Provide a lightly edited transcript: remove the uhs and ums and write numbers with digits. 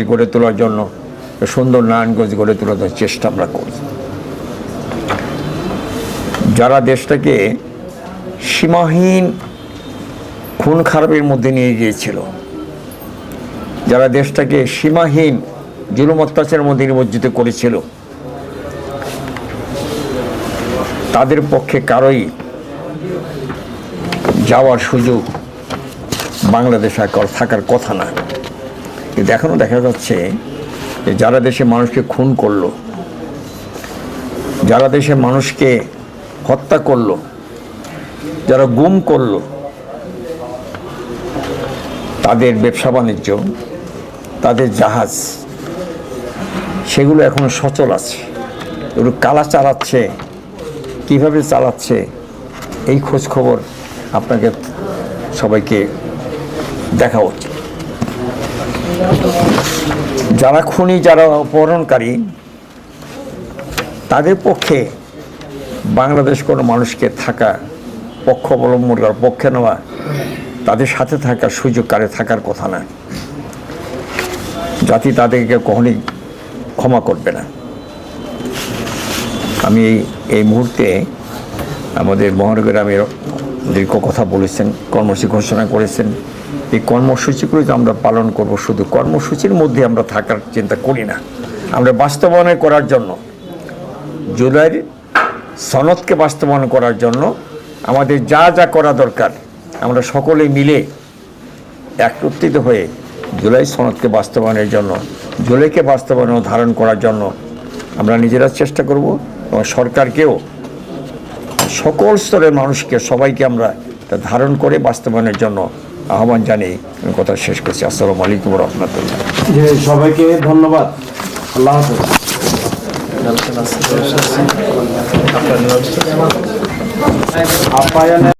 গড়ে তোলার জন্য, সুন্দর নারায়ণগঞ্জ গড়ে তোলার চেষ্টা আমরা করি। যারা দেশটাকে সীমাহীন খুন খারাপের মধ্যে নিয়ে গিয়েছিল, যারা দেশটাকে সীমাহীন জুলুম অত্যাচারের মধ্যে নিমজ্জিত করেছিল, তাদের পক্ষে কারোই যাওয়ার সুযোগ বাংলাদেশে থাকার কথা না। কিন্তু এখনও দেখা যাচ্ছে যে যারা দেশে মানুষকে খুন করলো, যারা দেশে মানুষকে হত্যা করলো, যারা গুম করলো, তাদের ব্যবসা বাণিজ্য, তাদের জাহাজ, সেগুলো এখনো সচল আছে। এগুলো কারা চালাচ্ছে, কীভাবে চালাচ্ছে, এই খোঁজ খবর আপনাকে সবাইকে দেখা উচিত। যারা খুনি, যারা অপহরণকারী, তাদের পক্ষে বাংলাদেশ কোনো মানুষকে থাকা, পক্ষ অবলম্বন করার, পক্ষে নেওয়া, তাদের সাথে থাকার সুযোগ কারে থাকার কথা না। জাতি তাদেরকে কখনই ক্ষমা করবে না। আমি এই মুহূর্তে আমাদের মহানগরগ্রামের দীর্ঘ কথা বলেছেন, কর্মসূচি ঘোষণা করেছেন। এই কর্মসূচিগুলো আমরা পালন করব, শুধু কর্মসূচির মধ্যে আমরা থাকার চিন্তা করি না। আমরা বাস্তবায়ন করার জন্য, জুলাইয়ের সনদকে বাস্তবায়ন করার জন্য আমাদের যা যা করা দরকার, আমরা সকলে মিলে একত্রিত হয়ে জুলাই সনদকে বাস্তবায়নের জন্য, জুলাইকে বাস্তবায়ন ধারণ করার জন্য আমরা নিজেরা চেষ্টা করব, এবং সরকারকেও, সকল স্তরের মানুষকে, সবাইকে আমরা ধারণ করে বাস্তবায়নের জন্য আহ্বান জানিয়ে কথা শেষ করছি। আসসালামু আলাইকুম ওয়া রাহমাতুল্লাহ। সবাইকে ধন্যবাদ। আল্লাহ হাফেজ।